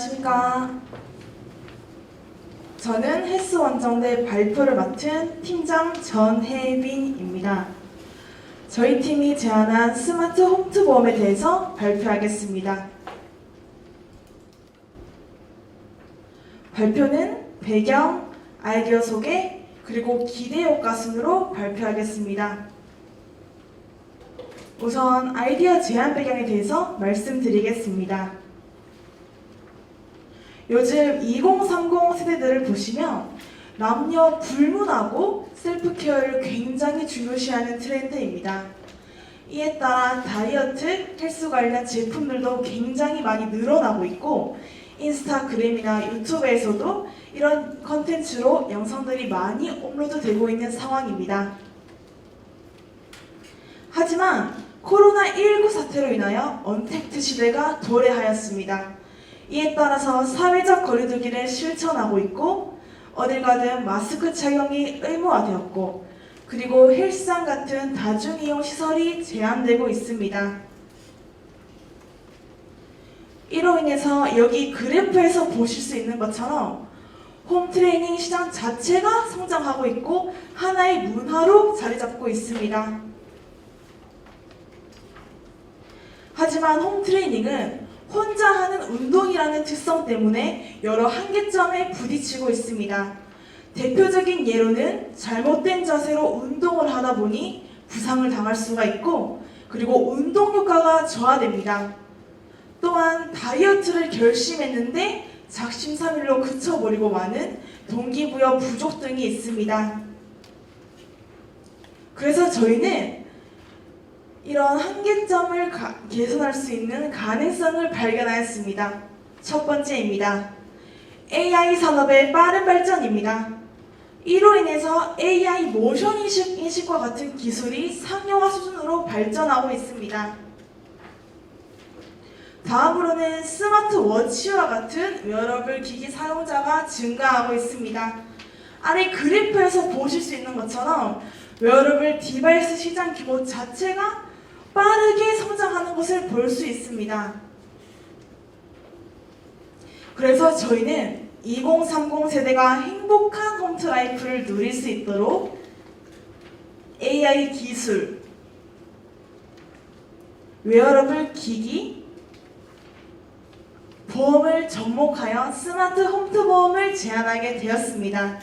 안녕하십니까. 저는 헬스원정대 발표를 맡은 팀장 전혜빈입니다. 저희 팀이 제안한 스마트 홈트 보험에 대해서 발표하겠습니다. 발표는 배경, 아이디어 소개, 그리고 기대 효과 순으로 발표하겠습니다. 우선 아이디어 제안 배경에 대해서 말씀드리겠습니다. 요즘 2030 세대들을 보시면 남녀 불문하고 셀프케어를 굉장히 중요시하는 트렌드입니다. 이에 따라 다이어트, 헬스 관련 제품들도 굉장히 많이 늘어나고 있고 인스타그램이나 유튜브에서도 이런 컨텐츠로 영상들이 많이 업로드되고 있는 상황입니다. 하지만 코로나19 사태로 인하여 언택트 시대가 도래하였습니다. 이에 따라서 사회적 거리두기를 실천하고 있고 어딜 가든 마스크 착용이 의무화되었고 그리고 헬스장 같은 다중이용 시설이 제한되고 있습니다. 이로 인해서 여기 그래프에서 보실 수 있는 것처럼 홈트레이닝 시장 자체가 성장하고 있고 하나의 문화로 자리 잡고 있습니다. 하지만 홈트레이닝은 혼자 하는 운동이라는 특성 때문에 여러 한계점에 부딪히고 있습니다. 대표적인 예로는 잘못된 자세로 운동을 하다 보니 부상을 당할 수가 있고 그리고 운동 효과가 저하됩니다. 또한 다이어트를 결심했는데 작심삼일로 그쳐버리고 마는 동기부여 부족 등이 있습니다. 그래서 저희는 이런 한계점을 개선할 수 있는 가능성을 발견하였습니다. 첫 번째입니다. AI 산업의 빠른 발전입니다. 이로 인해서 AI 모션 인식과 같은 기술이 상용화 수준으로 발전하고 있습니다. 다음으로는 스마트워치와 같은 웨어러블 기기 사용자가 증가하고 있습니다. 아래 그래프에서 보실 수 있는 것처럼 웨어러블 디바이스 시장 규모 자체가 빠르게 성장하는 것을 볼 수 있습니다. 그래서 저희는 2030 세대가 행복한 홈트 라이프를 누릴 수 있도록 AI 기술, 웨어러블 기기, 보험을 접목하여 스마트 홈트 보험을 제안하게 되었습니다.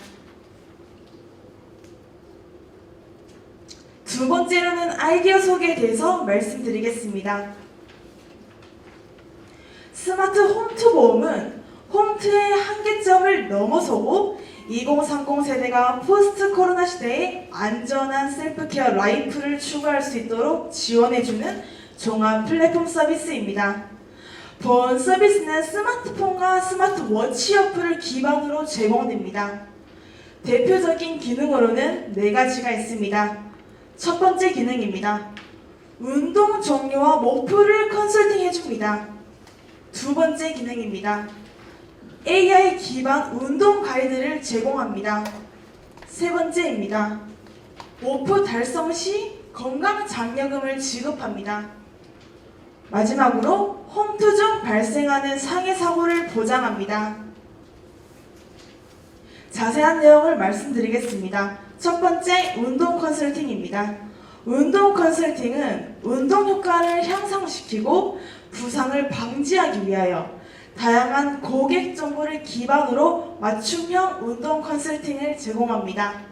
두 번째로는 아이디어 소개에 대해서 말씀드리겠습니다. 스마트 홈트 보험은 홈트의 한계점을 넘어서고 2030 세대가 포스트 코로나 시대에 안전한 셀프케어 라이프를 추구할 수 있도록 지원해주는 종합 플랫폼 서비스입니다. 본 서비스는 스마트폰과 스마트워치 어플을 기반으로 제공됩니다. 대표적인 기능으로는 4가지가 있습니다. 첫 번째 기능입니다. 운동 종류와 목표를 컨설팅 해줍니다. 두 번째 기능입니다. AI 기반 운동 가이드를 제공합니다. 세 번째입니다. 목표 달성 시 건강 장려금을 지급합니다. 마지막으로 홈트 중 발생하는 상해 사고를 보장합니다. 자세한 내용을 말씀드리겠습니다. 첫 번째, 운동 컨설팅입니다. 운동 컨설팅은 운동 효과를 향상시키고 부상을 방지하기 위하여 다양한 고객 정보를 기반으로 맞춤형 운동 컨설팅을 제공합니다.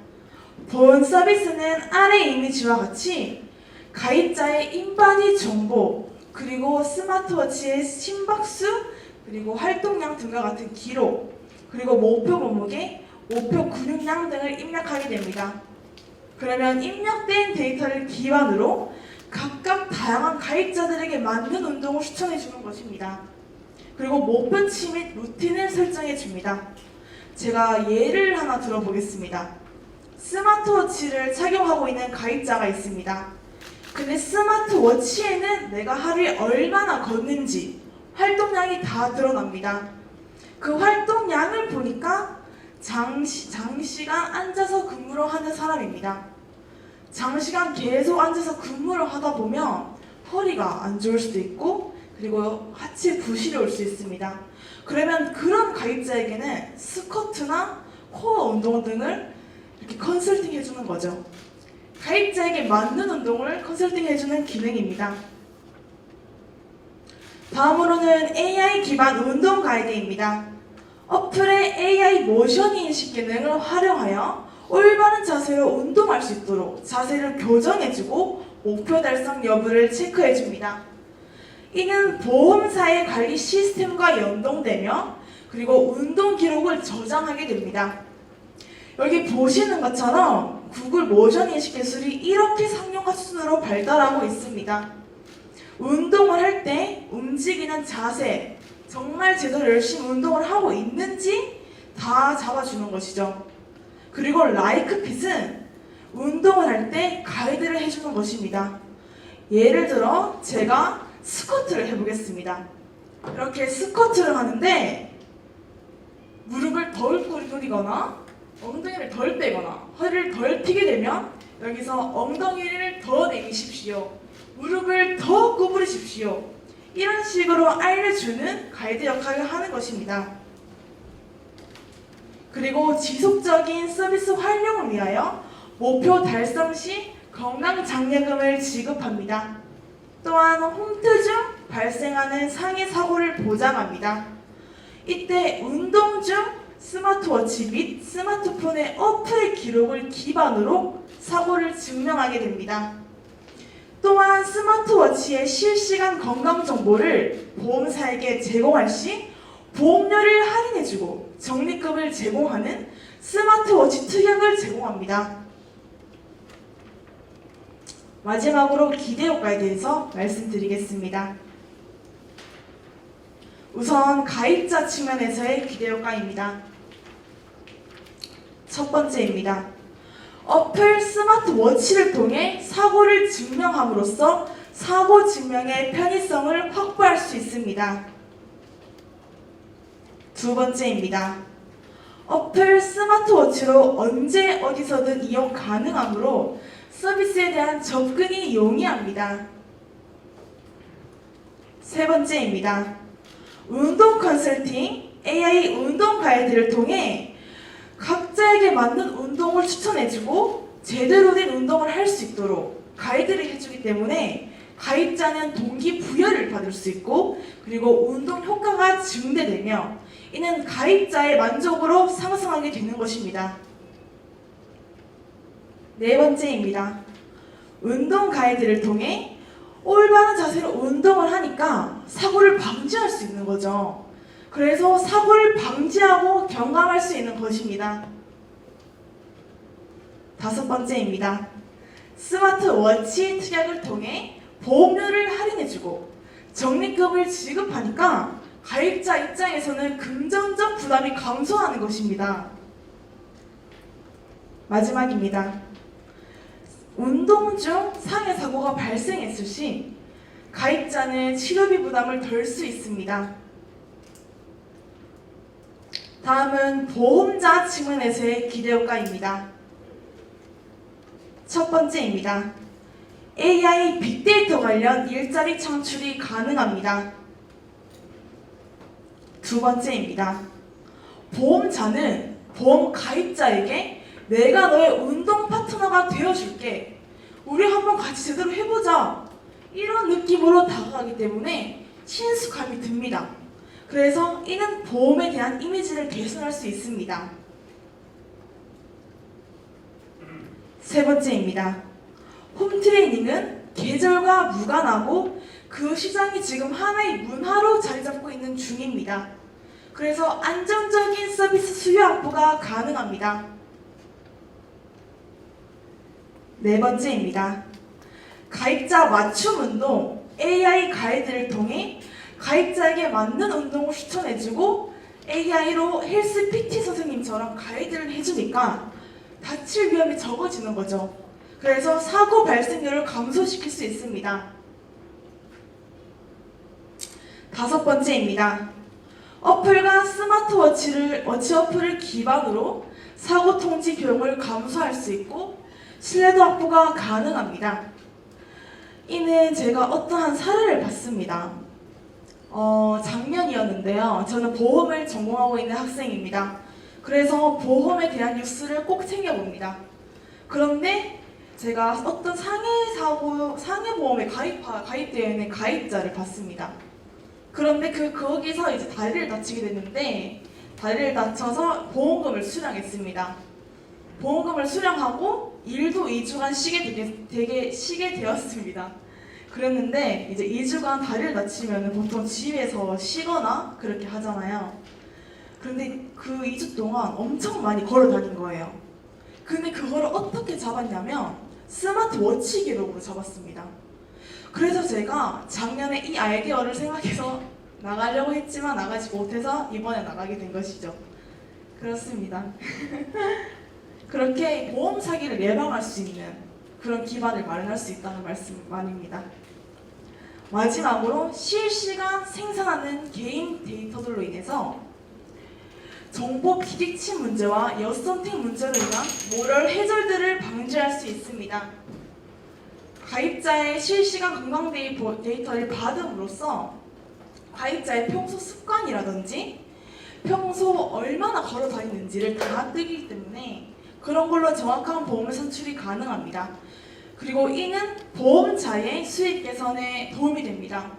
본 서비스는 아래 이미지와 같이 가입자의 인바디 정보, 그리고 스마트워치의 심박수, 그리고 활동량 등과 같은 기록, 그리고 목표 몸무게, 목표 근육량 등을 입력하게 됩니다. 그러면 입력된 데이터를 기반으로 각각 다양한 가입자들에게 맞는 운동을 추천해 주는 것입니다. 그리고 목표치 및 루틴을 설정해 줍니다. 제가 예를 하나 들어보겠습니다. 스마트워치를 착용하고 있는 가입자가 있습니다. 근데 스마트워치에는 내가 하루에 얼마나 걷는지 활동량이 다 드러납니다. 그 활동량을 보니까 장시간 앉아서 근무를 하는 사람입니다. 장시간 계속 앉아서 근무를 하다 보면 허리가 안 좋을 수도 있고 그리고 하체 부실이 올 수 있습니다. 그러면 그런 가입자에게는 스쿼트나 코어 운동 등을 이렇게 컨설팅 해주는 거죠. 가입자에게 맞는 운동을 컨설팅 해주는 기능입니다. 다음으로는 AI 기반 운동 가이드입니다. 어플의 AI 모션 인식 기능을 활용하여 올바른 자세로 운동할 수 있도록 자세를 교정해주고 목표 달성 여부를 체크해줍니다. 이는 보험사의 관리 시스템과 연동되며 그리고 운동 기록을 저장하게 됩니다. 여기 보시는 것처럼 구글 모션 인식 기술이 이렇게 상용화 수준으로 발달하고 있습니다. 운동을 할 때 움직이는 자세, 정말 제대로 열심히 운동을 하고 있는지 다 잡아주는 것이죠. 그리고 라이크핏은 운동을 할 때 가이드를 해주는 것입니다. 예를 들어 제가 스쿼트를 해보겠습니다. 이렇게 스쿼트를 하는데 무릎을 덜 구부리거나 엉덩이를 덜 빼거나 허리를 덜 피게 되면 여기서 엉덩이를 더 내미십시오. 무릎을 더 구부리십시오. 이런 식으로 알려주는 가이드 역할을 하는 것입니다. 그리고 지속적인 서비스 활용을 위하여 목표 달성 시 건강장려금을 지급합니다. 또한 홈트 중 발생하는 상해 사고를 보장합니다. 이때 운동 중 스마트워치 및 스마트폰의 어플 기록을 기반으로 사고를 증명하게 됩니다. 또한 스마트워치의 실시간 건강 정보를 보험사에게 제공할 시 보험료를 할인해주고 적립금을 제공하는 스마트워치 특약을 제공합니다. 마지막으로 기대효과에 대해서 말씀드리겠습니다. 우선 가입자 측면에서의 기대효과입니다. 첫 번째입니다. 어플 스마트워치를 통해 사고를 증명함으로써 사고 증명의 편의성을 확보할 수 있습니다. 두 번째입니다. 어플 스마트워치로 언제 어디서든 이용 가능하므로 서비스에 대한 접근이 용이합니다. 세 번째입니다. 운동 컨설팅, AI 운동 가이드를 통해 각자에게 맞는 운동을 추천해주고 제대로 된 운동을 할 수 있도록 가이드를 해주기 때문에 가입자는 동기부여를 받을 수 있고 그리고 운동 효과가 증대되며 이는 가입자의 만족으로 상승하게 되는 것입니다. 네 번째입니다. 운동 가이드를 통해 올바른 자세로 운동을 하니까 사고를 방지할 수 있는 거죠. 그래서 사고를 방지하고 경감할 수 있는 것입니다. 다섯 번째입니다. 스마트워치 특약을 통해 보험료를 할인해주고 적립금을 지급하니까 가입자 입장에서는 금전적 부담이 감소하는 것입니다. 마지막입니다. 운동 중 상해 사고가 발생했을 시 가입자는 치료비 부담을 덜 수 있습니다. 다음은 보험자 측면에서의 기대효과입니다. 첫 번째입니다. AI 빅데이터 관련 일자리 창출이 가능합니다. 두 번째입니다. 보험자는 보험 가입자에게 내가 너의 운동 파트너가 되어줄게. 우리 한번 같이 제대로 해보자. 이런 느낌으로 다가가기 때문에 친숙함이 듭니다. 그래서 이는 보험에 대한 이미지를 개선할 수 있습니다. 세 번째입니다. 홈트레이닝은 계절과 무관하고 그 시장이 지금 하나의 문화로 자리 잡고 있는 중입니다. 그래서 안정적인 서비스 수요 확보가 가능합니다. 네 번째입니다. 가입자 맞춤 운동 AI 가이드를 통해 가입자에게 맞는 운동을 추천해주고 AI로 헬스 PT 선생님처럼 가이드를 해주니까 다칠 위험이 적어지는 거죠. 그래서 사고 발생률을 감소시킬 수 있습니다. 다섯 번째입니다. 어플과 워치 어플을 기반으로 사고 통지 비용을 감소할 수 있고 신뢰도 확보가 가능합니다. 이는 제가 어떠한 사례를 봤습니다. 작년이었는데요. 저는 보험을 전공하고 있는 학생입니다. 그래서 보험에 대한 뉴스를 꼭 챙겨봅니다. 그런데 제가 어떤 상해보험에 가입되어 있는 가입자를 봤습니다. 그런데 거기서 이제 다리를 다치게 됐는데, 다리를 다쳐서 보험금을 수령했습니다. 보험금을 수령하고 일도 2주간 쉬게 되었습니다. 그랬는데 이제 2주간 다리를 다치면 보통 집에서 쉬거나 그렇게 하잖아요. 그런데 그 2주 동안 엄청 많이 걸어 다닌 거예요. 근데 그거를 어떻게 잡았냐면 스마트워치 기록으로 잡았습니다. 그래서 제가 작년에 이 아이디어를 생각해서 나가려고 했지만 나가지 못해서 이번에 나가게 된 것이죠. 그렇습니다. 그렇게 보험 사기를 예방할 수 있는 그런 기반을 마련할 수 있다는 말씀만입니다. 마지막으로 실시간 생산하는 개인 데이터들로 인해서 정보 비대칭 문제와 여선택 문제로 인한 모럴 해절들을 방지할 수 있습니다. 가입자의 실시간 건강 데이터를 받음으로써 가입자의 평소 습관이라든지 평소 얼마나 걸어 다니는지를 다 뜨기 때문에 그런 걸로 정확한 보험 산출이 가능합니다. 그리고 이는 보험자의 수익 개선에 도움이 됩니다.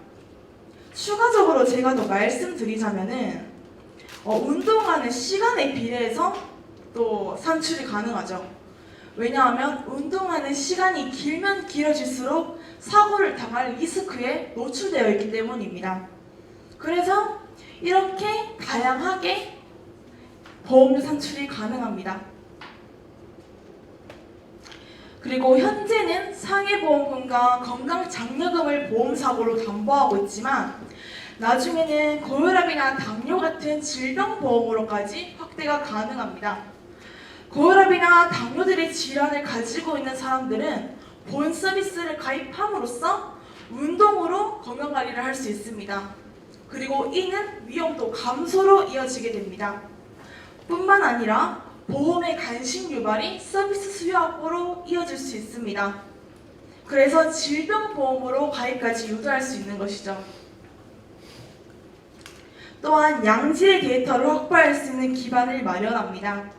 추가적으로 제가 더 말씀드리자면은 운동하는 시간에 비례해서 또 산출이 가능하죠. 왜냐하면 운동하는 시간이 길면 길어질수록 사고를 당할 리스크에 노출되어 있기 때문입니다. 그래서 이렇게 다양하게 보험 산출이 가능합니다. 그리고 현재는 상해보험금과 건강장려금을 보험사고로 담보하고 있지만 나중에는 고혈압이나 당뇨 같은 질병보험으로까지 확대가 가능합니다. 고혈압이나 당뇨들의 질환을 가지고 있는 사람들은 본 서비스를 가입함으로써 운동으로 건강관리를 할 수 있습니다. 그리고 이는 위험도 감소로 이어지게 됩니다. 뿐만 아니라 보험의 간식 유발이 서비스 수요 확보로 이어질 수 있습니다. 그래서 질병보험으로 가입까지 유도할 수 있는 것이죠. 또한 양질의 데이터를 확보할 수 있는 기반을 마련합니다.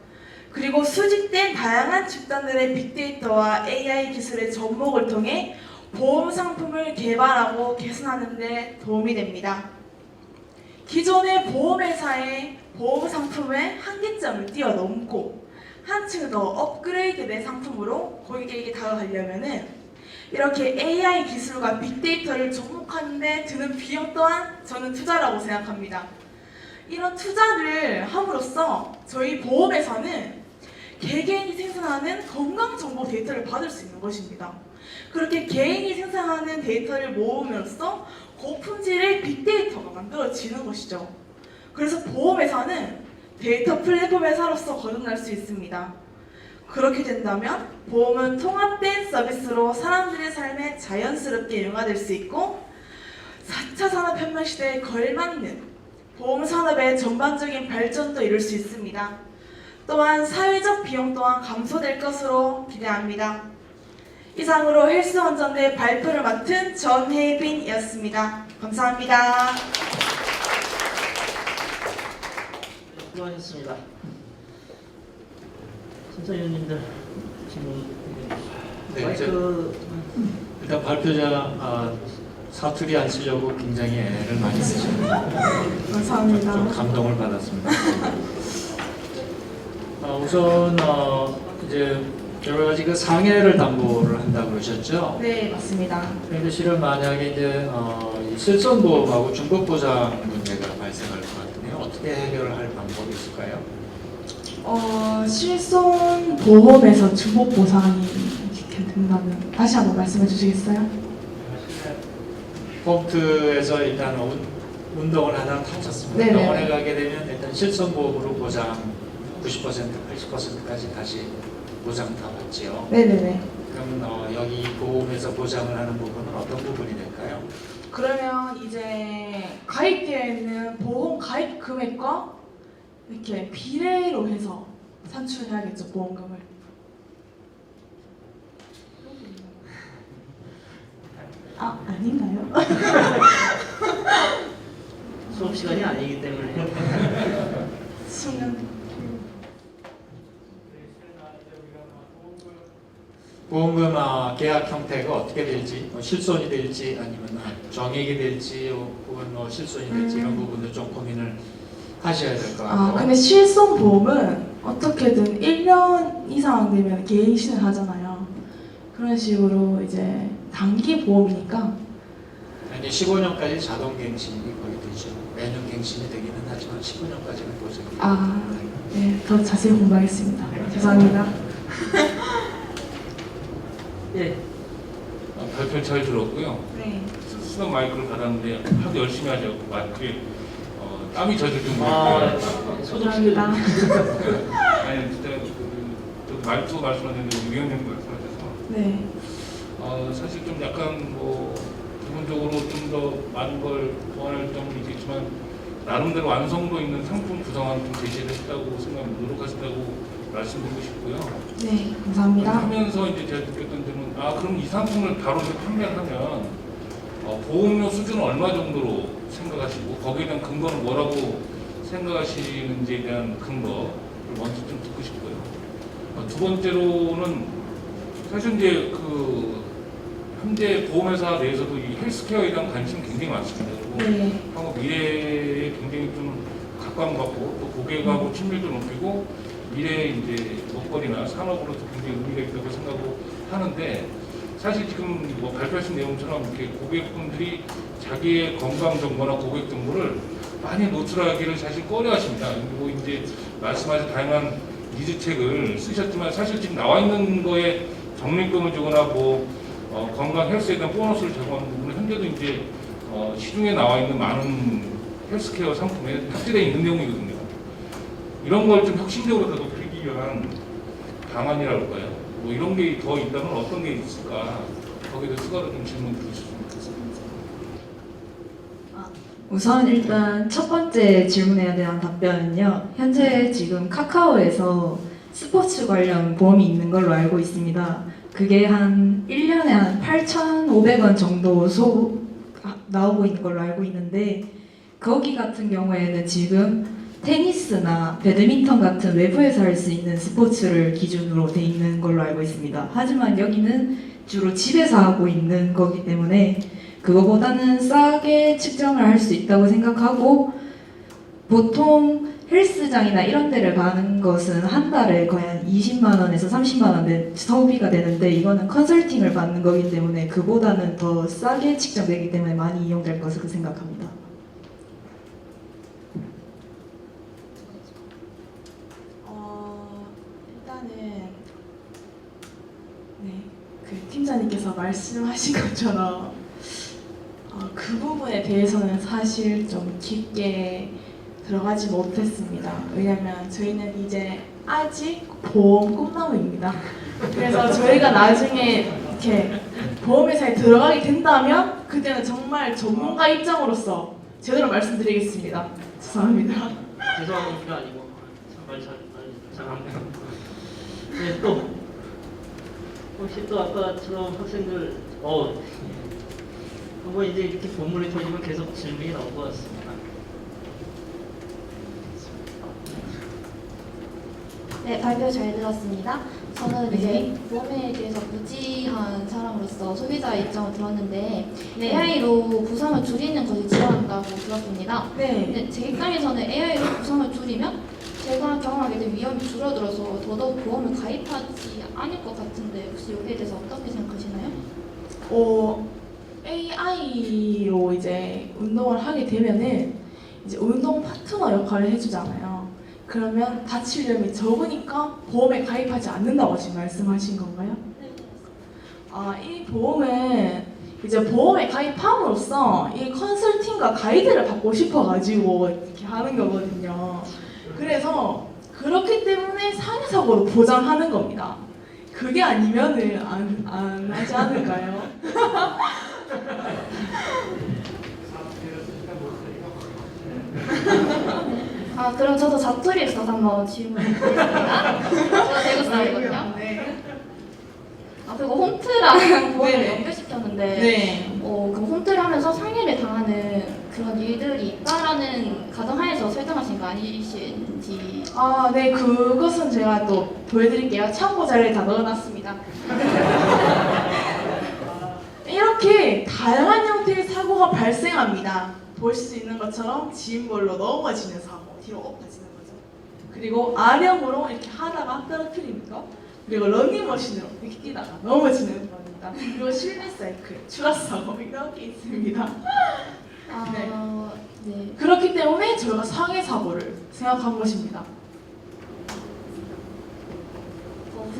그리고 수집된 다양한 집단들의 빅데이터와 AI 기술의 접목을 통해 보험 상품을 개발하고 개선하는 데 도움이 됩니다. 기존의 보험회사의 보험 상품의 한계점을 뛰어넘고 한층 더 업그레이드된 상품으로 고객에게 다가가려면은 이렇게 AI 기술과 빅데이터를 접목하는 데 드는 비용 또한 저는 투자라고 생각합니다. 이런 투자를 함으로써 저희 보험에서는 개개인이 생산하는 건강정보 데이터를 받을 수 있는 것입니다. 그렇게 개인이 생산하는 데이터를 모음으로써 고품질의 빅데이터가 만들어지는 것이죠. 그래서 보험회사는 데이터 플랫폼 회사로서 거듭날 수 있습니다. 그렇게 된다면 보험은 통합된 서비스로 사람들의 삶에 자연스럽게 융화될 수 있고 4차 산업혁명 시대에 걸맞는 보험 산업의 전반적인 발전도 이룰 수 있습니다. 또한 사회적 비용 또한 감소될 것으로 기대합니다. 이상으로 헬스원전대 발표를 맡은 전혜빈이었습니다. 감사합니다. 수고하셨습니다. 심사위원님들 질문. 네, 마이크. 일단 발표자 사투리 안 쓰려고 굉장히 애를 많이 쓰셨네요. 감사합니다. 좀 감동을 받았습니다. 우선 이제 여러 가지 그 상해를 담보를 한다고 그러셨죠? 네, 맞습니다. 그런데 실은 만약에 이제 이 실손보험하고 중복보장 문제가 발생할 것 같은데요. 어떻게 해결을 할 방법이 있을까요? 실손 보험에서 중복 보상이 이렇게 된다면 다시 한번 말씀해 주시겠어요? 홈트에서 일단 운동을 하다 다쳤습니다. 네네. 병원에 가게 되면 일단 실손보험으로 보장 90%, 80%까지 다시 보장 다 받지요. 네네네. 그럼 여기 보험에서 보장을 하는 부분은 어떤 부분이 될까요? 그러면 이제 가입되어 있는 보험 가입 금액과 이렇게 비례로 해서 산출해야겠죠, 보험금을. 아닌가요? 수업 시간이 아니기 때문에. 수능. 보험금 계약 형태가 어떻게 될지, 실손이 될지 아니면 정액이 될지 혹은 실손이 될지 이런 부분도 좀 고민을 하셔야 될 것 같고. 근데 실손보험은 어떻게든 1년 이상 되면 갱신을 하잖아요. 그런 식으로 이제 단기 보험이니까. 이제 15년까지 자동 갱신이 거의 되죠. 매년 갱신이 되기는 하지만 15년까지는 보증이. 네, 더 자세히 공부하겠습니다. 죄송합니다. 예. 발표 잘 들었고요. 네. 수업 마이크를 받았는데 하도 열심히 하자고 마이크에 땀이 젖을 정도로. 소독시켜. 아니 진짜 말투 말씀하셨는데 위원님 말씀하셔서 네. 사실 좀 약간 기본적으로 좀 더 많은 걸 보완할 점은 있겠지만 나름대로 완성도 있는 상품 구성안을 좀 제시를 했다고 노력하신다고 말씀드리고 싶고요. 네, 감사합니다. 하면서 이제 제가 느꼈던 점은 그럼 이 상품을 바로 이제 판매를 하면 보험료 수준은 얼마 정도로 생각하시고 거기에 대한 근거는 뭐라고 생각하시는지에 대한 근거를 먼저 좀 듣고 싶고요. 두 번째로는 사실 이제 현재 보험회사 내에서도 이 헬스케어에 대한 관심이 굉장히 많습니다. 그리고 네. 향후 미래에 굉장히 좀 각광받고 또 고객하고 친밀도 높이고 미래의 이제 먹거리나 산업으로서 굉장히 의미가 있다고 생각을 하는데 사실 지금 발표하신 내용처럼 이렇게 고객분들이 자기의 건강 정보나 고객 정보를 많이 노출하기를 사실 꺼려하십니다. 그리고 이제 말씀하신 다양한 니즈책을 쓰셨지만 사실 지금 나와 있는 거에 적립금을 주거나 건강 헬스에 대한 보너스를 제공하는 부분은 현재도 이제 시중에 나와 있는 많은 헬스케어 상품에 탑재되어 있는 내용이거든요. 이런 걸 좀 혁신적으로 더 높이기 위한 방안이랄까요? 이런 게 더 있다면 어떤 게 있을까? 거기에 대해서 추가로 좀 질문 드리셨으면 좋겠습니다. 우선 일단 첫 번째 질문에 대한 답변은요. 현재 지금 카카오에서 스포츠 관련 보험이 있는 걸로 알고 있습니다. 그게 한 1년에 한 8,500원 정도 나오고 있는 걸로 알고 있는데 거기 같은 경우에는 지금 테니스나 배드민턴 같은 외부에서 할 수 있는 스포츠를 기준으로 돼 있는 걸로 알고 있습니다. 하지만 여기는 주로 집에서 하고 있는 거기 때문에 그거보다는 싸게 측정을 할 수 있다고 생각하고 보통 헬스장이나 이런 데를 가는 것은 한 달에 거의 한 20만 원에서 30만 원 소비가 되는데 이거는 컨설팅을 받는 거기 때문에 그보다는 더 싸게 측정되기 때문에 많이 이용될 것으로 생각합니다. 일단은 팀장님께서 말씀하신 것처럼 그 부분에 대해서는 사실 좀 깊게 들어가지 못했습니다. 왜냐면 저희는 이제 아직 보험 꿈나무입니다. 그래서 저희가 나중에 이렇게 보험회사에 들어가게 된다면 그때는 정말 전문가 입장으로서 제대로 말씀드리겠습니다. 죄송합니다. 죄송한 게 아니고 정말 잘합니다. 네, 또 혹시 또 아까처럼 학생들 한번 이제 이렇게 본문이 터지면 계속 질문이 나올 것 같습니다. 네, 발표 잘 들었습니다. 저는 이제 보험에 대해서 무지한 사람으로서 소비자 입장을 들었는데 AI로 부상을 줄이는 것을 지원한다고 들었습니다. 근데 제 입장에서는 AI로 부상을 줄이면 제가 경험하게 된 위험이 줄어들어서 더더욱 보험을 가입하지 않을 것 같은데 혹시 여기에 대해서 어떻게 생각하시나요? AI로 이제 운동을 하게 되면은 이제 운동 파트너 역할을 해주잖아요. 그러면 다칠 위험이 적으니까 보험에 가입하지 않는다고 지금 말씀하신 건가요? 이 보험은 이제 보험에 가입함으로써 이 컨설팅과 가이드를 받고 싶어가지고 이렇게 하는 거거든요. 그래서 그렇기 때문에 상해사고로 보장하는 겁니다. 그게 아니면은 안 하지 않을까요? 그럼 저도 자투리에 있어서 한번 질문드리겠습니다. 저도 대구 사람이거든요. 그리고 홈트랑 보험을 네네. 연결시켰는데 그럼 홈트를 하면서 상해를 당하는 그 그런 일들이 있다라는 가정하에서 설정하신 거 아니신지. 아, 네, 그것은 제가 또 보여드릴게요. 참고 자료에 다 넣어놨습니다. 이렇게 다양한 형태의 사고가 발생합니다. 볼 수 있는 것처럼 지인볼로 넘어지는 사고, 뒤로 엎어지는 거죠. 그리고 아령으로 이렇게 하다가 떨어뜨리는 거, 그리고 러닝머신으로 이렇게 뛰다가 넘어지는 겁니다. 그리고 실내 사이클, 추락 사고 이렇게 있습니다. 네. 그렇기 때문에 저희가 상해 사고를 생각한 것입니다.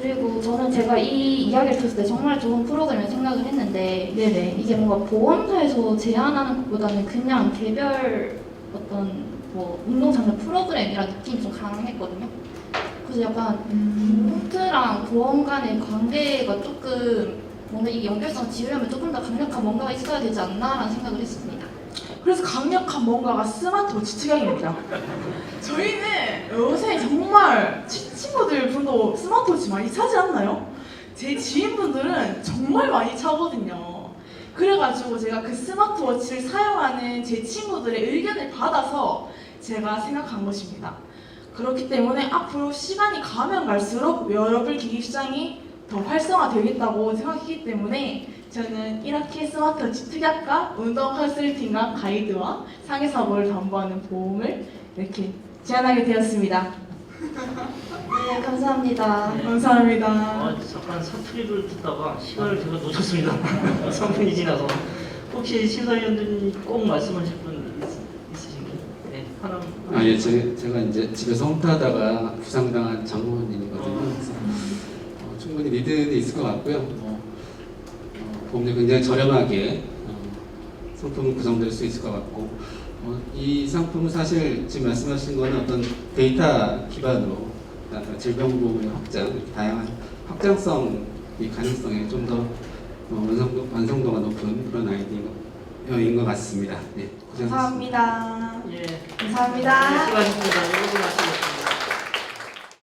그리고 저는 제가 이 이야기를 들었을 때 정말 좋은 프로그램을 생각을 했는데 네네. 이게 뭔가 보험사에서 제안하는 것보다는 그냥 개별 어떤 뭐 운동장르 프로그램이라는 느낌이 좀 강했거든요. 그래서 약간 포트랑 보험 간의 관계가 조금 뭔가 이 연결성을 지으려면 조금 더 강력한 뭔가가 있어야 되지 않나라는 생각을 했습니다. 그래서 강력한 뭔가가 스마트워치 특약입니다. 저희는 요새 정말 친구들 분도 스마트워치 많이 차지 않나요? 제 지인분들은 정말 많이 차거든요. 그래가지고 제가 그 스마트워치를 사용하는 제 친구들의 의견을 받아서 제가 생각한 것입니다. 그렇기 때문에 앞으로 시간이 가면 갈수록 웨어러블 기기 시장이 더 활성화되겠다고 생각했기 때문에 저는 이렇게 스마트워치 특약과 운동 컨설팅과 가이드와 상해 사고를 담보하는 보험을 이렇게 제안하게 되었습니다. 네, 감사합니다. 감사합니다. 잠깐 사투리를 듣다가 시간을 제가 놓쳤습니다. 3분이 지나서. 혹시 심사위원들이 꼭 말씀하실 분 있으신가요? 네, 하나. 아, 예, 제가 이제 집에서 홈트하다가 부상당한 장모님이거든요. 그래서 충분히 리드는 있을 것 같고요. 보험료 굉장히 저렴하게 상품은 구성될 수 있을 것 같고, 이 상품은 사실 지금 말씀하신 거는 어떤 데이터 기반으로 질병보험의 확장, 이렇게 다양한 확장성, 이 가능성에 좀 더 완성도가 높은 그런 아이디어인 것 같습니다. 네, 고생하셨습니다. 감사합니다. 예. 감사합니다. 수고하셨습니다. 여러분 마치겠습니다.